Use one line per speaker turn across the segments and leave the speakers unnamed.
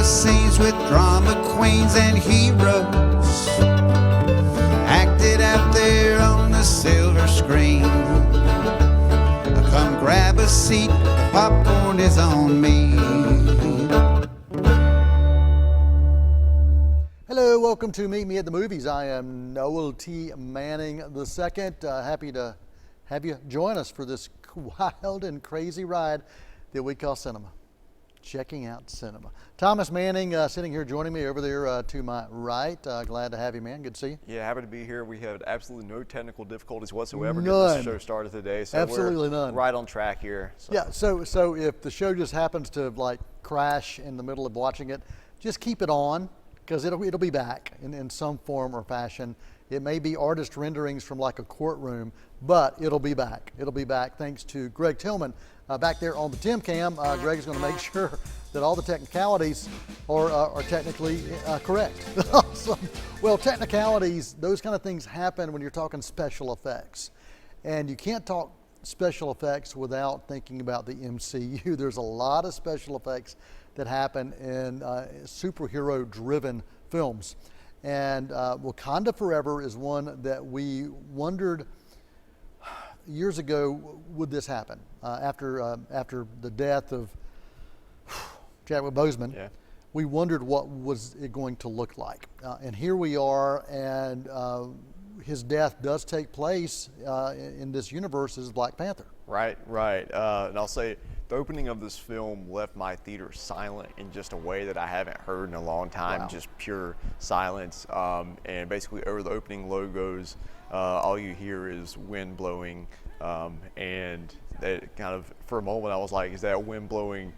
drama scenes with drama queens and heroes, acted out there on the silver screen. Come grab a seat, the popcorn is on me.
Hello, welcome to Meet Me at the Movies. I am Noel T. Manning II. Happy to have you join us for this wild and crazy ride that we call cinema. Checking out cinema. Thomas Manning sitting here joining me over there to my right. Glad to have you, man. Good to see you.
Yeah, happy to be here. We had absolutely no technical difficulties whatsoever
None.
getting the show started today. So
Absolutely
we're
none.
right on track here. So.
Yeah, so if the show just happens to like crash in the middle of watching it, just keep it on because it'll be back in some form or fashion. It may be artist renderings from like a courtroom, but it'll be back. It'll be back thanks to Greg Tillman back there on the Tim Cam. Greg is going to make sure that all the technicalities are technically correct. Awesome. Well, technicalities, those kind of things happen when you're talking special effects. And you can't talk special effects without thinking about the MCU. There's a lot of special effects that happen in superhero-driven films. And Wakanda Forever is one that we wondered years ago, would this happen? After the death of Chadwick Boseman,
yeah.
We wondered what was it going to look like. And here we are, and his death does take place in this universe as Black Panther.
Right. And I'll say the opening of this film left my theater silent in just a way that I haven't heard in a long time. Wow. Just pure silence. And basically over the opening logos, all you hear is wind blowing. And that kind of, for a moment I was like, is that wind blowing?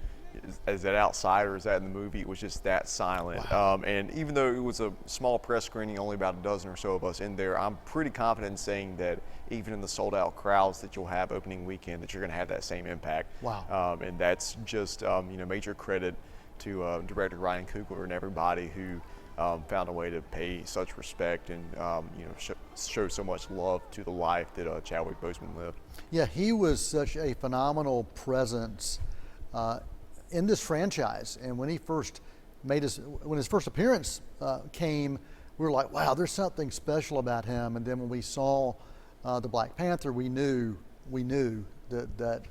Is that outside or is that in the movie? It was just that silent. Wow. And even though it was a small press screening, only about a dozen or so of us in there, I'm pretty confident in saying that even in the sold out crowds that you'll have opening weekend, that you're going to have that same impact.
Wow.
And that's just major credit to director Ryan Coogler and everybody who found a way to pay such respect and show so much love to the life that Chadwick Boseman lived.
Yeah, he was such a phenomenal presence in this franchise, and when he first when his first appearance came, we were like, wow, there's something special about him. And then when we saw the Black Panther, we knew that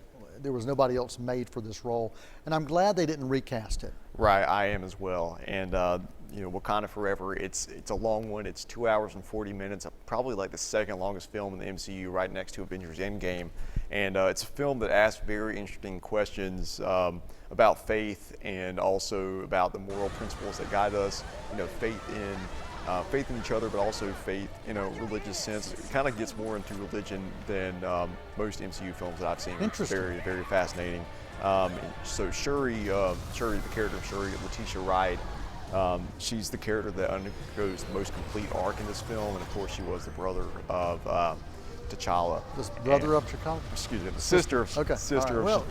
there was nobody else made for this role, and I'm glad they didn't recast it.
Right, I am as well. And Wakanda Forever, it's a long one. It's 2 hours and 40 minutes, probably like the second longest film in the MCU, right next to Avengers Endgame. And it's a film that asks very interesting questions about faith and also about the moral principles that guide us. Faith in each other, but also faith in a religious sense. It kind of gets more into religion than most MCU films that I've seen.
Interesting.
Very, very fascinating. So Shuri, the character of Shuri, Letitia Wright, she's the character that undergoes the most complete arc in this film, and of course she was the brother of T'Challa.
The brother of T'Challa?
Excuse me, the sister of T'Challa.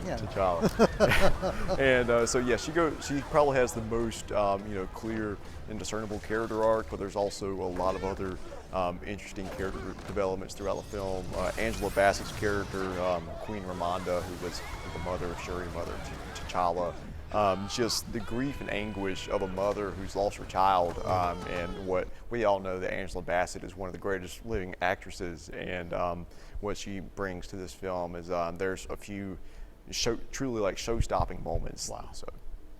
And so yeah, she probably has the most clear and discernible character arc, but there's also a lot of other interesting character developments throughout the film. Angela Bassett's character, Queen Ramonda, who was the mother of Shuri, mother of T'Challa. Just the grief and anguish of a mother who's lost her child, and what we all know that Angela Bassett is one of the greatest living actresses, and what she brings to this film is there's a few truly like show-stopping moments.
Wow.
So.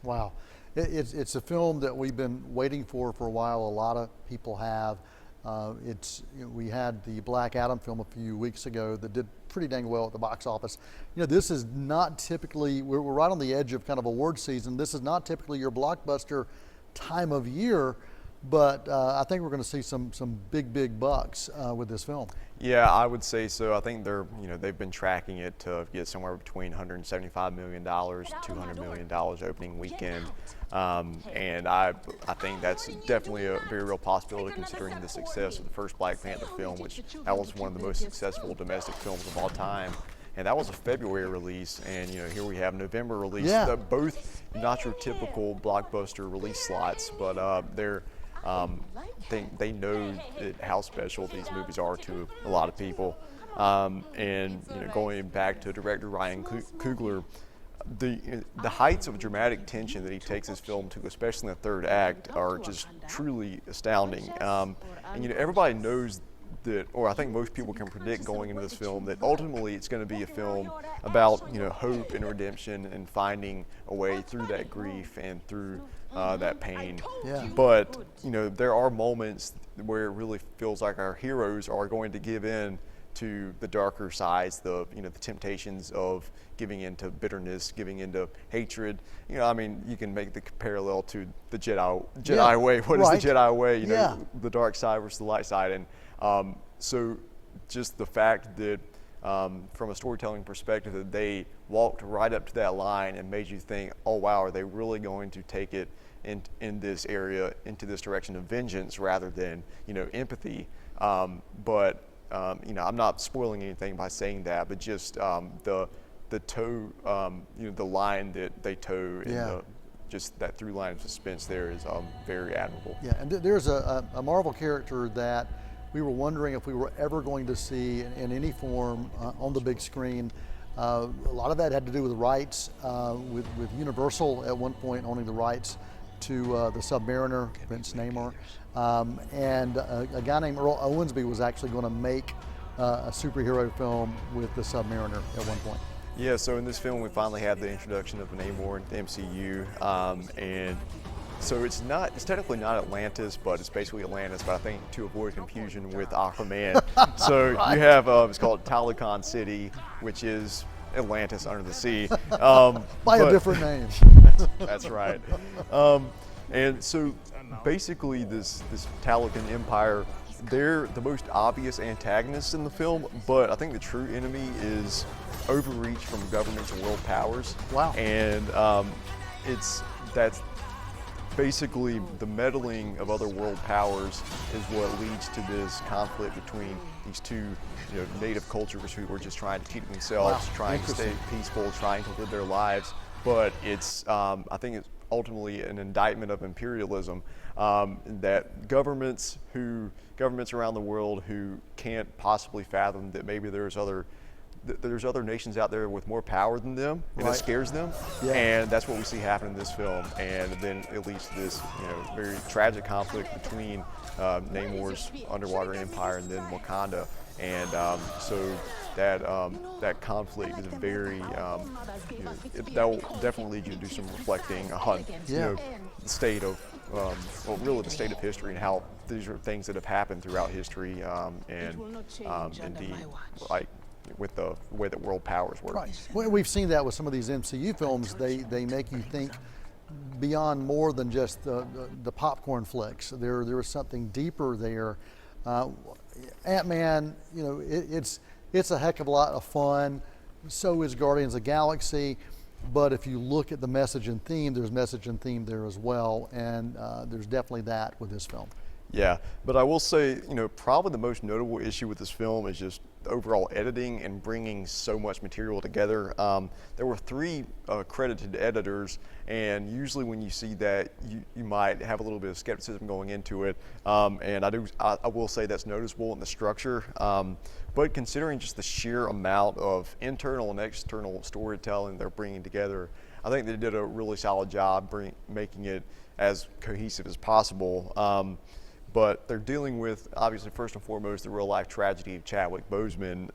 Wow. It's a film that we've been waiting for a while. A lot of people have. We had the Black Adam film a few weeks ago that did pretty dang well at the box office. This is not typically, we're right on the edge of kind of award season. This is not typically your blockbuster time of year, but I think we're going to see some big bucks with this film.
Yeah, I would say so. I think they've been tracking it to get somewhere between $175 million, $200 million opening weekend. And I think that's definitely a very real possibility considering the success of the first Black Panther film, which that was one of the most successful domestic films of all time. And that was a February release, and here we have November release.
Yeah.
Both not your typical blockbuster release slots, but they're they know how special these movies are to a lot of people. And going back to director Ryan Coogler, the heights of dramatic tension that he takes his film to, especially in the third act, are just truly astounding. And everybody knows that, or I think most people can predict going into this film, that ultimately it's going to be a film about hope and redemption and finding a way through that grief and through that pain.
Yeah.
But there are moments where it really feels like our heroes are going to give in to the darker sides, the temptations of giving into bitterness, giving into hatred. You can make the parallel to the Jedi way. What is the Jedi way? The dark side versus the light side, and so just the fact that from a storytelling perspective that they walked right up to that line and made you think, oh wow, are they really going to take it in this area into this direction of vengeance rather than empathy? But I'm not spoiling anything by saying that, but just the toe, the line that they toe, and just that through line of suspense there is very admirable.
Yeah, and there's a Marvel character that we were wondering if we were ever going to see in any form on the big screen. A lot of that had to do with rights, with Universal at one point owning the rights to the Submariner, Prince Namor. And a guy named Earl Owensby was actually going to make a superhero film with the Submariner at one point.
Yeah, so in this film we finally have the introduction of Namor in the MCU, and so it's technically not Atlantis, but it's basically Atlantis, but I think to avoid confusion with Aquaman. So you have, it's called Talokan City, which is Atlantis under the sea.
By a different name.
That's right. And so basically this Talokan Empire, they're the most obvious antagonists in the film, but I think the true enemy is overreach from governments and world powers.
Wow.
And that's basically the meddling of other world powers is what leads to this conflict between these two native cultures who are just trying to keep themselves, trying to stay peaceful, trying to live their lives. But it's I think it's ultimately an indictment of imperialism, that governments around the world who can't possibly fathom that maybe there's other nations out there with more power than them, and it scares them. Yeah. And that's what we see happen in this film. And then it leads to this very tragic conflict between Namor's underwater empire and then Wakanda. And so that conflict is very, that will definitely lead you to do some reflecting on the state of, really the state of history and how these are things that have happened throughout history, and indeed, like, with the way that world powers work.
Right. Well, we've seen that with some of these MCU films. They make you think beyond more than just the popcorn flicks. There is something deeper there. Ant-Man, it's a heck of a lot of fun. So is Guardians of the Galaxy. But if you look at the message and theme, there's message and theme there as well, and there's definitely that with this film.
Yeah, but I will say, probably the most notable issue with this film is just the overall editing and bringing so much material together. There were 3 credited editors, and usually when you see that, you might have a little bit of skepticism going into it. And I will say that's noticeable in the structure. But considering just the sheer amount of internal and external storytelling they're bringing together, I think they did a really solid job making it as cohesive as possible. But they're dealing with, obviously, first and foremost, the real-life tragedy of Chadwick Boseman,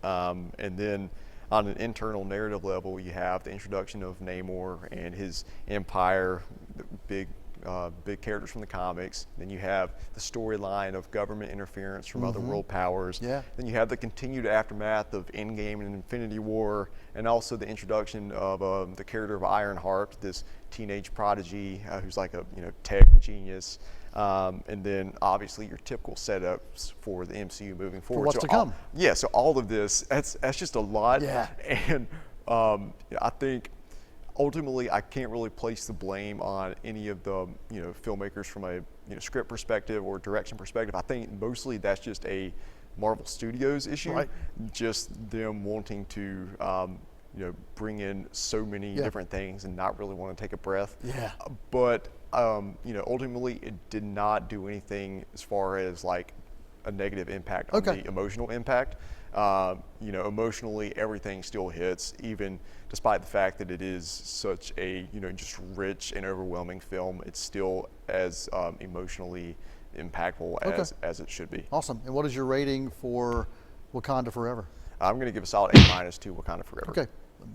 and then on an internal narrative level, you have the introduction of Namor and his empire, the big characters from the comics. Then you have the storyline of government interference from other world powers.
Yeah.
Then you have the continued aftermath of Endgame and Infinity War, and also the introduction of the character of Ironheart, this teenage prodigy who's like a tech genius. And then obviously your typical setups for the MCU moving forward.
For what's to come.
So all of this, that's just a lot.
Yeah.
And I think ultimately I can't really place the blame on any of the filmmakers from a script perspective or direction perspective. I think mostly that's just a Marvel Studios issue. Right. Just them wanting to bring in so many different things and not really want to take a breath.
Yeah.
But ultimately it did not do anything as far as like a negative impact on the emotional impact. You know, emotionally, everything still hits, even despite the fact that it is such a, you know, just rich and overwhelming film. It's still as emotionally impactful as it should be.
Awesome. And what is your rating for Wakanda Forever?
I'm going to give a solid A- to Wakanda Forever.
Okay.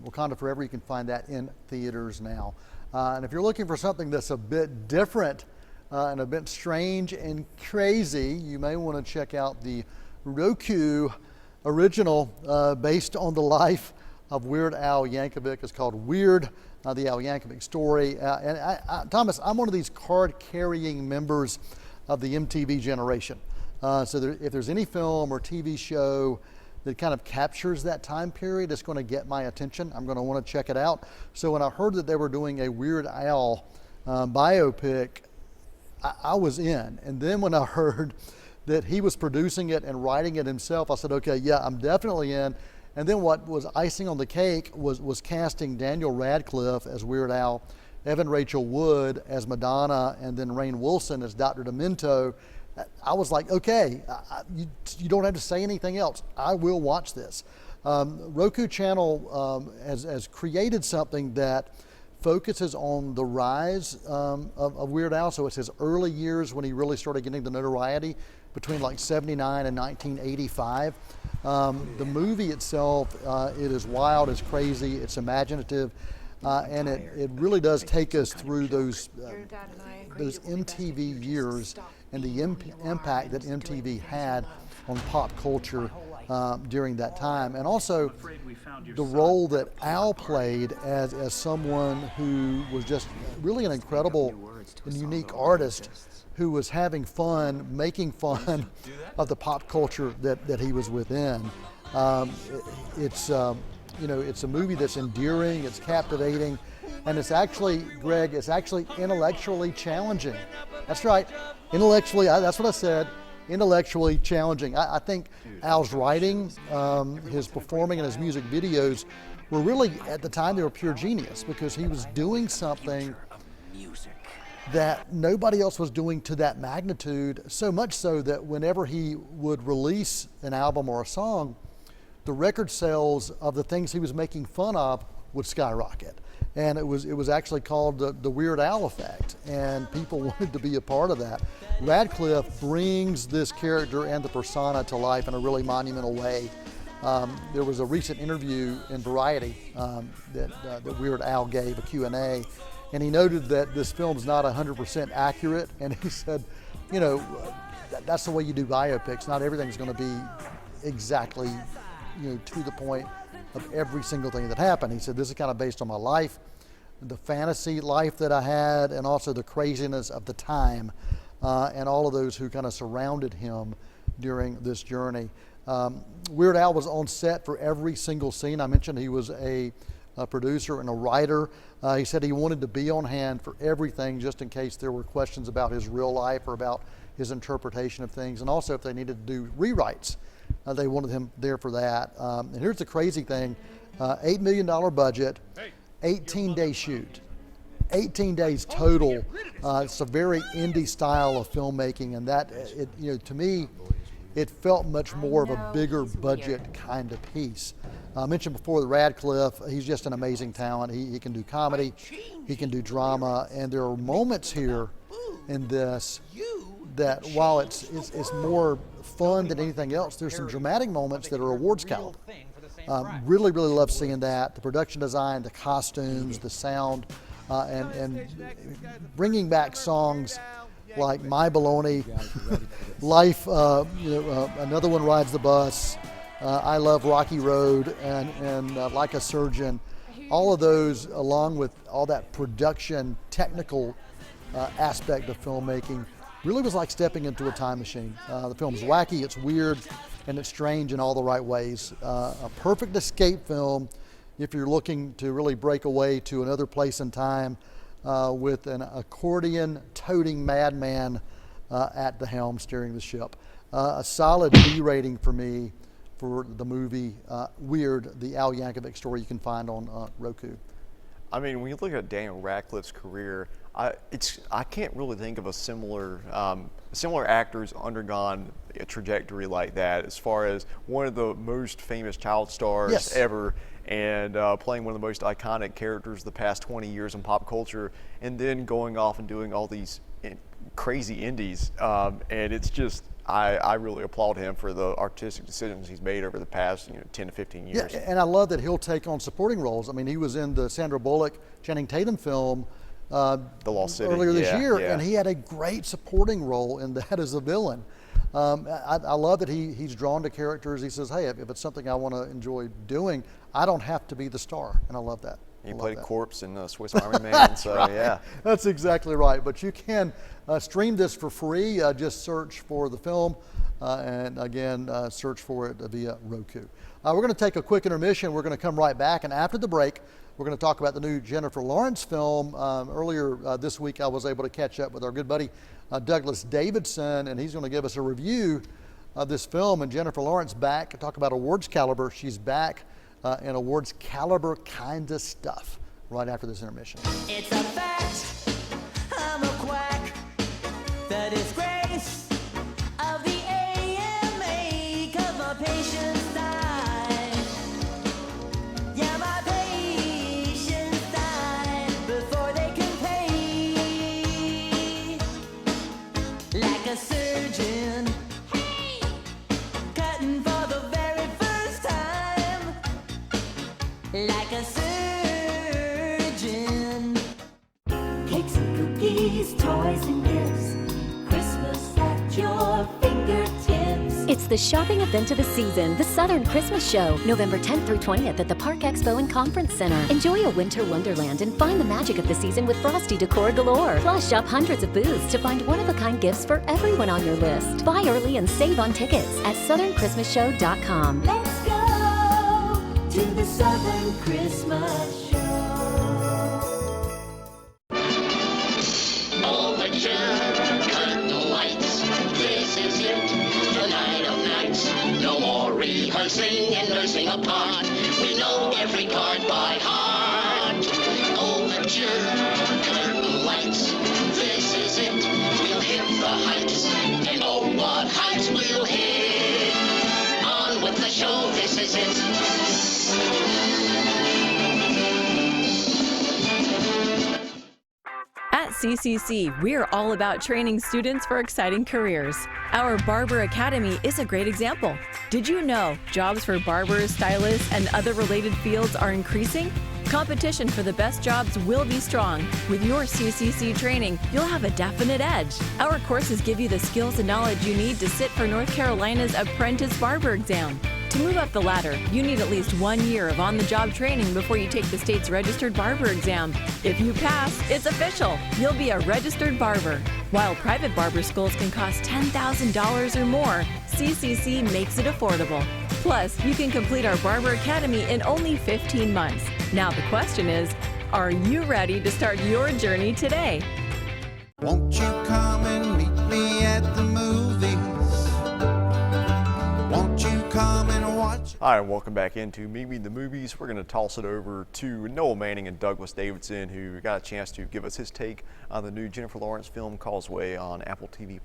Wakanda Forever, you can find that in theaters now. And if you're looking for something that's a bit different and a bit strange and crazy, you may want to check out the Roku original based on the life of Weird Al Yankovic. It's called Weird, the Al Yankovic Story. Thomas, I'm one of these card-carrying members of the MTV generation. So if there's any film or TV show that kind of captures that time period, it's going to get my attention. I'm going to want to check it out. So when I heard that they were doing a Weird Al biopic, I was in. And then when I heard that he was producing it and writing it himself, I said, okay, yeah, I'm definitely in. And then what was icing on the cake was casting Daniel Radcliffe as Weird Al, Evan Rachel Wood as Madonna, and then Rainn Wilson as Dr. Demento. I was like, okay, you don't have to say anything else. I will watch this. Roku Channel has created something that focuses on the rise of Weird Al. So it's his early years when he really started getting the notoriety between like 79 and 1985. The movie itself, it is wild, it's crazy, it's imaginative, and it really does take us through those MTV years and the impact that MTV had on pop culture during that time. And also the role that Al played as someone who was just really an incredible and unique artist who was having fun, making fun of the pop culture that he was within. It's a movie that's endearing, it's captivating, and it's actually, Greg, it's actually intellectually challenging. That's right, intellectually, that's what I said, intellectually challenging. I think Al's writing, his performing, and his music videos were really, at the time, they were pure genius because he was doing something that nobody else was doing to that magnitude, so much so that whenever he would release an album or a song, the record sales of the things he was making fun of would skyrocket. And it was actually called the Weird Al effect, and people wanted to be a part of that. Radcliffe brings this character and the persona to life in a really monumental way. There was a recent interview in Variety that Weird Al gave, a Q&A, and he noted that this film's not 100% accurate, and he said, you know, that's the way you do biopics. Not everything's going to be exactly, you know, to the point of every single thing that happened. He said, this is kind of based on my life, the fantasy life that I had, and also the craziness of the time, and all of those who kind of surrounded him during this journey. Weird Al was on set for every single scene. I mentioned he was a producer and a writer. He said he wanted to be on hand for everything just in case there were questions about his real life or about his interpretation of things. And also if they needed to do rewrites, they wanted him there for that. And here's the crazy thing, $8 million budget, 18-day shoot. 18 days total. It's a very indie style of filmmaking, and that, to me, it felt much more of a bigger budget kind of piece. I mentioned before the Radcliffe, he's just an amazing talent. He can do comedy, he can do drama, and there are moments here in this that while it's more fun than anything else, there's some dramatic moments that are awards caliber. Really love seeing that. The production design, the costumes, the sound, and bringing back songs like My Baloney, Life, Another One Rides the Bus, I Love Rocky Road, and Like a Surgeon. All of those, along with all that production, technical aspect of filmmaking, really was like stepping into a time machine. The film's wacky, it's weird, and it's strange in all the right ways. A perfect escape film if you're looking to really break away to another place and time with an accordion-toting madman at the helm steering the ship. A solid B rating for me for the movie Weird, the Al Yankovic Story you can find on Roku.
I mean, when you look at Daniel Radcliffe's career, I can't really think of a similar actor who's undergone a trajectory like that, as far as one of the most famous child stars ever, and playing one of the most iconic characters of the past 20 years in pop culture, and then going off and doing all these crazy indies, and it's just, I really applaud him for the artistic decisions he's made over the past 10 to 15 years.
Yeah, and I love that he'll take on supporting roles. I mean, he was in the Sandra Bullock, Channing Tatum film
The Lost City
earlier this year, and he had a great supporting role in that as a villain. I love that he's drawn to characters. He says, hey, if it's something I want to enjoy doing, I don't have to be the star, and I love that.
He played Corpse in Swiss Army Man, so
right.
Yeah.
That's exactly right. But you can stream this for free. Just search for the film, and again, search for it via Roku. We're going to take a quick intermission. We're going to come right back, and after the break, we're going to talk about the new Jennifer Lawrence film. Earlier this week, I was able to catch up with our good buddy Douglas Davidson, and he's going to give us a review of this film. And Jennifer Lawrence back, talk about awards caliber. She's back in awards caliber kind of stuff right after this intermission.
It's a fact, I'm a quack, the disgrace of the AMA, 'cause my patients die. Yeah, my patients die before they can pay. Like a surgeon, hey, cutting for the very first time. Like a surgeon. Cakes and cookies, toys and gifts. Christmas at your fingertips.
It's the shopping event of the season, the Southern Christmas Show, November 10th through 20th at the Park Expo and Conference Center. Enjoy a winter wonderland and find the magic of the season with frosty decor galore. Plus, shop hundreds of booths to find one-of-a-kind gifts for everyone on your list. Buy early and save on tickets at southernChristmasShow.com.
Let's go to the Southern Christmas Show.
Overture, curtain lights, this is it, the night of nights. No more rehearsing and nursing a part. We know every part by heart. Overture, curtain lights, this is it. We'll hit the heights, and oh, what heights we'll hit. On with the show, this is it.
At CCC, we're all about training students for exciting careers. Our Barber Academy is a great example. Did you know jobs for barbers, stylists, and other related fields are increasing? Competition for the best jobs will be strong. With your CCC training, you'll have a definite edge. Our courses give you the skills and knowledge you need to sit for North Carolina's Apprentice Barber exam. To move up the ladder, you need at least 1 year of on-the-job training before you take the state's registered barber exam. If you pass, it's official. You'll be a registered barber. While private barber schools can cost $10,000 or more, CCC makes it affordable. Plus, you can complete our Barber Academy in only 15 months. Now the question is, are you ready to start your journey today?
Won't you come and meet me at the movies? Won't you come and watch?
Hi, and welcome back into Meet Me the Movies. We're going to toss it over to Noel Manning and Douglas Davidson, who got a chance to give us his take on the new Jennifer Lawrence film Causeway on Apple TV+.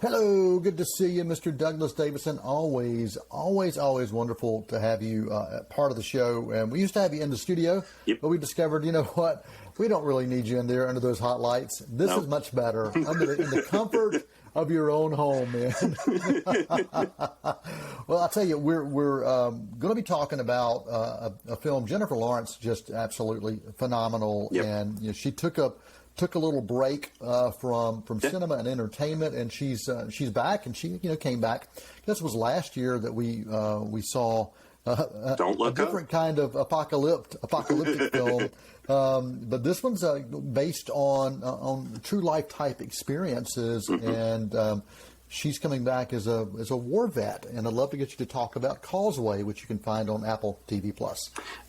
Hello, good to see you, Mr. Douglas Davidson. Always wonderful to have you part of the show. And we used to have you in the studio, but we discovered, you know what? We don't really need you in there under those hot lights. This is much better in the comfort of your own home, man. Well, I'll tell you, we're going to be talking about a film. Jennifer Lawrence, just absolutely phenomenal, and you know, she took a little break from cinema and entertainment, and she's back, and she came back. This was last year that we saw a different kind of apocalyptic film, but this one's based on true life type experiences, and she's coming back as a war vet, and I'd love to get you to talk about Causeway, which you can find on Apple TV+.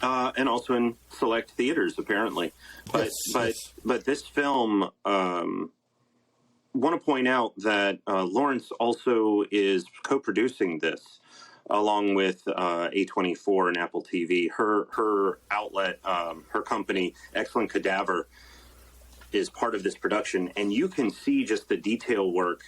And also in select theaters, apparently. But this film, want to point out that Lawrence also is co-producing this along with A24 and Apple TV. Her outlet, her company, Excellent Cadaver, is part of this production, and you can see just the detail work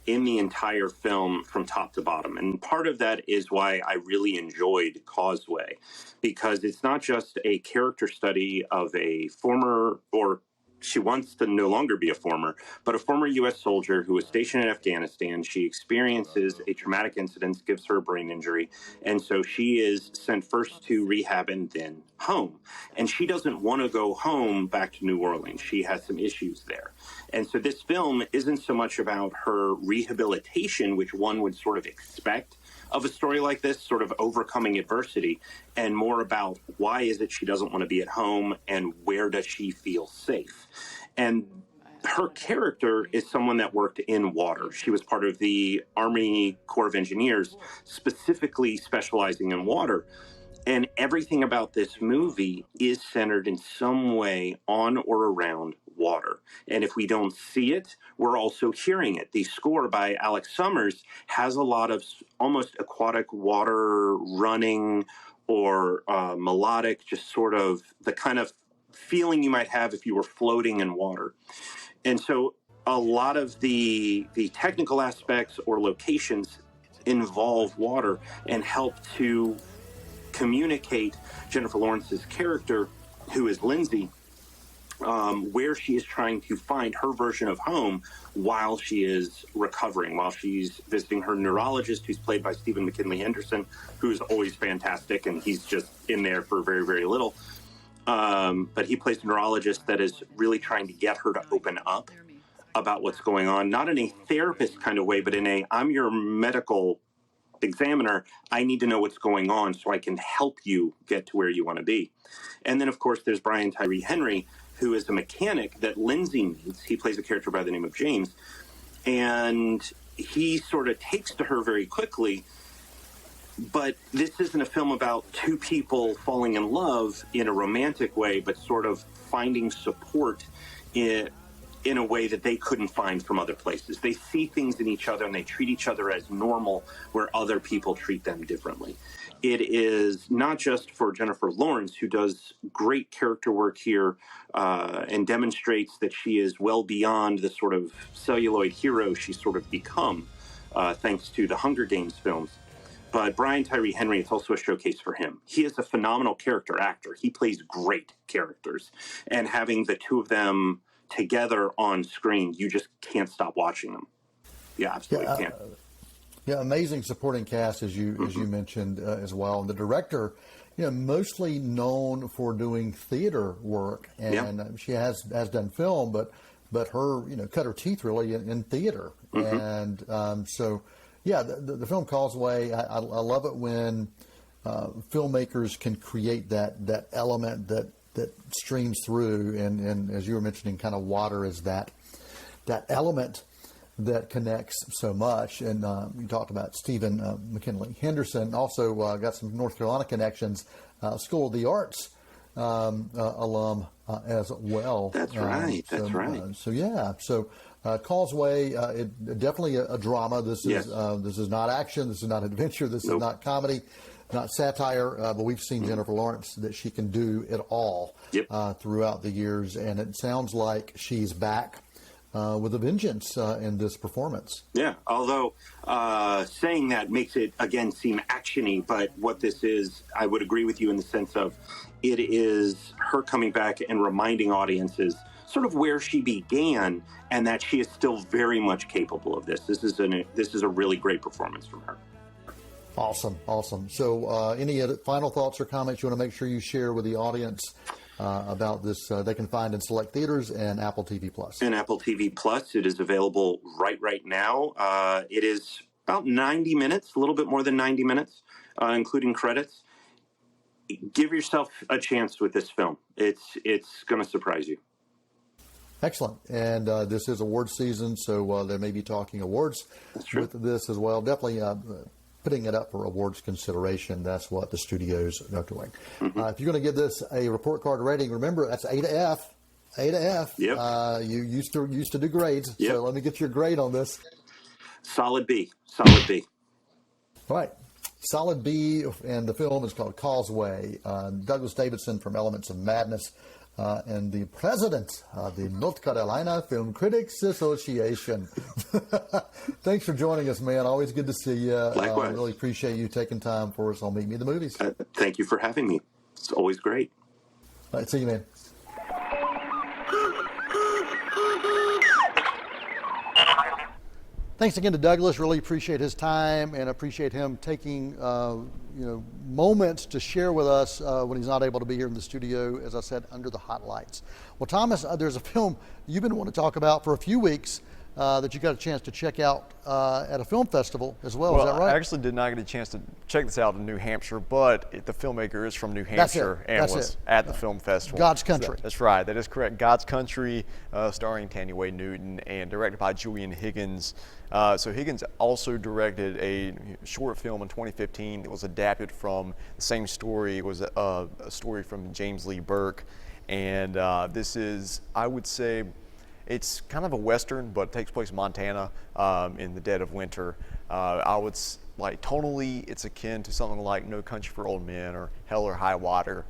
in the entire film from top to bottom. And part of that is why I really enjoyed Causeway, because it's not just a character study of a former, or she wants to no longer be a former, but a former U.S. soldier who was stationed in Afghanistan. She experiences a traumatic incident, gives her a brain injury, and so she is sent first to rehab and then home. And she doesn't want to go home back to New Orleans. She has some issues there. And so this film isn't so much about her rehabilitation, which one would sort of expect of a story like this, sort of overcoming adversity, and more about why is it she doesn't want to be at home and where does she feel safe. And her character is someone that worked in water. She was part of the Army Corps of Engineers, specifically specializing in water. And everything about this movie is centered in some way on or around water. And if we don't see it, we're also hearing it. The score by Alex Summers has a lot of almost aquatic water running or melodic, just sort of the kind of feeling you might have if you were floating in water. And so a lot of the technical aspects or locations involve water and help to communicate Jennifer Lawrence's character, who is Lindsay, where she is trying to find her version of home while she is recovering, while she's visiting her neurologist, who's played by Stephen McKinley Henderson, who's always fantastic, and he's just in there for very, very little. But he plays a neurologist that is really trying to get her to open up about what's going on, not in a therapist kind of way, but in a, I'm your medical examiner, I need to know what's going on so I can help you get to where you want to be. And then, of course, there's Brian Tyree Henry, who is a mechanic that Lindsay meets. He plays a character by the name of James. And he sort of takes to her very quickly. But this isn't a film about two people falling in love in a romantic way, but sort of finding support in a way that they couldn't find from other places. They see things in each other and they treat each other as normal, where other people treat them differently. It is not just for Jennifer Lawrence, who does great character work here and demonstrates that she is well beyond the sort of celluloid hero she's sort of become, thanks to the Hunger Games films. But Brian Tyree Henry, it's also a showcase for him. He is a phenomenal character actor. He plays great characters. And having the two of them together on screen, you just can't stop watching them. Yeah, absolutely can't.
Yeah, amazing supporting cast, as you mentioned as well. And the director, mostly known for doing theater work, and she has done film, but her cut her teeth really in theater. And so, yeah, the film Causeway, I love it when filmmakers can create that element that streams through, and as you were mentioning, kind of water is that element that connects so much. And you talked about Stephen McKinley Henderson, also got some North Carolina connections, School of the Arts alum as well.
That's right.
So Causeway, definitely a drama. This is not action. This is not adventure. This is not comedy, not satire. But we've seen Jennifer Lawrence that she can do it all throughout the years, and it sounds like she's back with a vengeance in this performance.
Yeah, although saying that makes it, again, seem actiony, but what this is, I would agree with you in the sense of it is her coming back and reminding audiences sort of where she began and that she is still very much capable of this. This is a really great performance from her.
Awesome. So any final thoughts or comments you want to make sure you share with the audience about this? They can find in select theaters and Apple TV Plus.
And Apple TV Plus, it is available right now. It is about 90 minutes, a little bit more than 90 minutes, including credits. Give yourself a chance with this film. It's going to surprise you.
Excellent. And this is award season, so they may be talking awards with this as well. Definitely putting it up for awards consideration. That's what the studios are doing. If you're going to give this a report card rating, remember that's A to F. A to F.
Yep.
You used to do grades,
yep.
So let me get your grade on this.
Solid B.
All right. Solid B, and the film is called Causeway. Douglas Davidson from Elements of Madness, and the president of the North Carolina Film Critics Association. Thanks for joining us, man. Always good to see you.
Likewise.
Really appreciate you taking time for us on Meet Me at the Movies.
Thank you for having me. It's always great.
All right, see you, man. Thanks again to Douglas. Really appreciate his time and appreciate him taking moments to share with us when he's not able to be here in the studio, as I said, under the hot lights. Well, Thomas, there's a film you've been wanting to talk about for a few weeks that you got a chance to check out at a film festival as well. Is that right?
I actually did not get a chance to check this out in New Hampshire, but the filmmaker is from New Hampshire and was at the film festival.
God's Country.
That's right. That is correct. God's Country, starring Tanya Wade Newton and directed by Julian Higgins. So Higgins also directed a short film in 2015 that was adapted from the same story. It was a story from James Lee Burke, and this is, I would say, it's kind of a Western, but it takes place in Montana in the dead of winter. Tonally, it's akin to something like No Country for Old Men or Hell or High Water.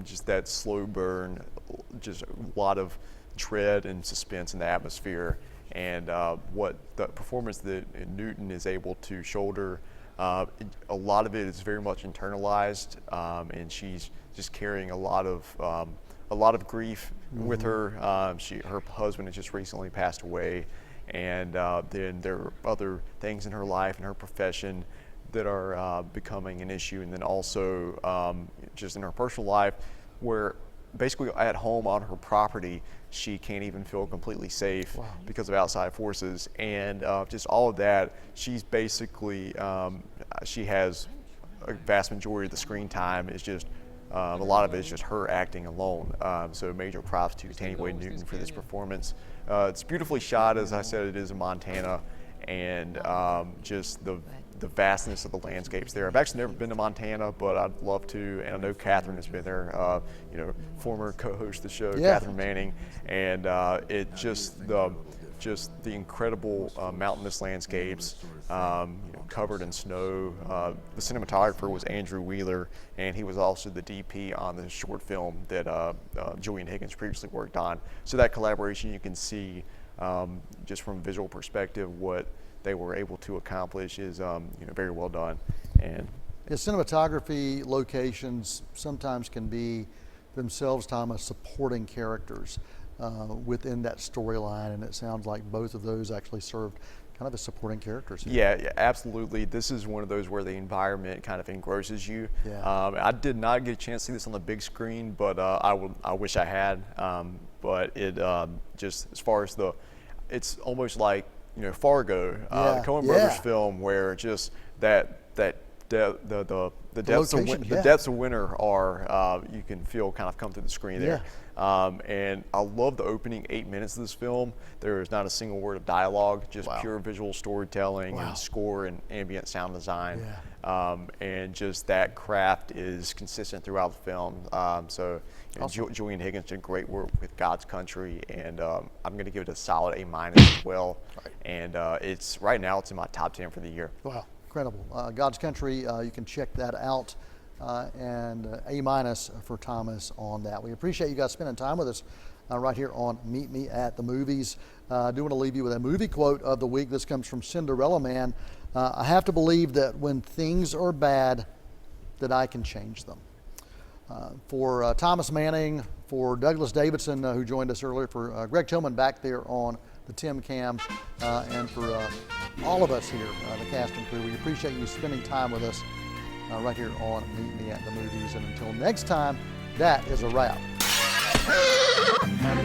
Just that slow burn, just a lot of dread and suspense in the atmosphere. And what the performance that Newton is able to shoulder, a lot of it is very much internalized, and she's just carrying a lot of grief with her. Her husband has just recently passed away, and then there are other things in her life and her profession that are becoming an issue, and then also just in her personal life, where basically at home on her property, she can't even feel completely safe because of outside forces, and just all of that. She's basically, she has a vast majority of the screen time is just, a lot of it is just her acting alone. So major props to Tanya Wade Newton for this performance. It's beautifully shot, as I said, it is in Montana, and just the vastness of the landscapes there. I've actually never been to Montana, but I'd love to, and I know Catherine has been there, former co-host of the show, Catherine Manning, and it just the incredible mountainous landscapes, covered in snow. The cinematographer was Andrew Wheeler, and he was also the DP on the short film that Julian Higgins previously worked on. So that collaboration, you can see just from a visual perspective what they were able to accomplish is very well done. And
cinematography locations sometimes can be themselves, Thomas, supporting characters within that storyline, and it sounds like both of those actually served kind of as supporting characters here.
Yeah, absolutely. This is one of those where the environment kind of engrosses you. I did not get a chance to see this on the big screen, but I wish I had. But it just as far as it's almost like Fargo, the Coen Brothers film, where just the depths of winter are you can feel kind of come through the screen there. And I love the opening 8 minutes of this film. There is not a single word of dialogue, just pure visual storytelling and score and ambient sound design. And just that craft is consistent throughout the film. So Julian Higgins did great work with God's Country, and I'm going to give it a solid A- as well. And it's right now it's in my top 10 for the year.
Wow, incredible. God's Country, you can check that out. And A- for Thomas on that. We appreciate you guys spending time with us right here on Meet Me at the Movies. I do want to leave you with a movie quote of the week. This comes from Cinderella Man. I have to believe that when things are bad, that I can change them. For Thomas Manning, for Douglas Davidson, who joined us earlier, for Greg Tillman back there on the Tim Cam, and for all of us here, the cast and crew, we appreciate you spending time with us right here on Meet Me at the Movies. And until next time, that is a wrap.
Happy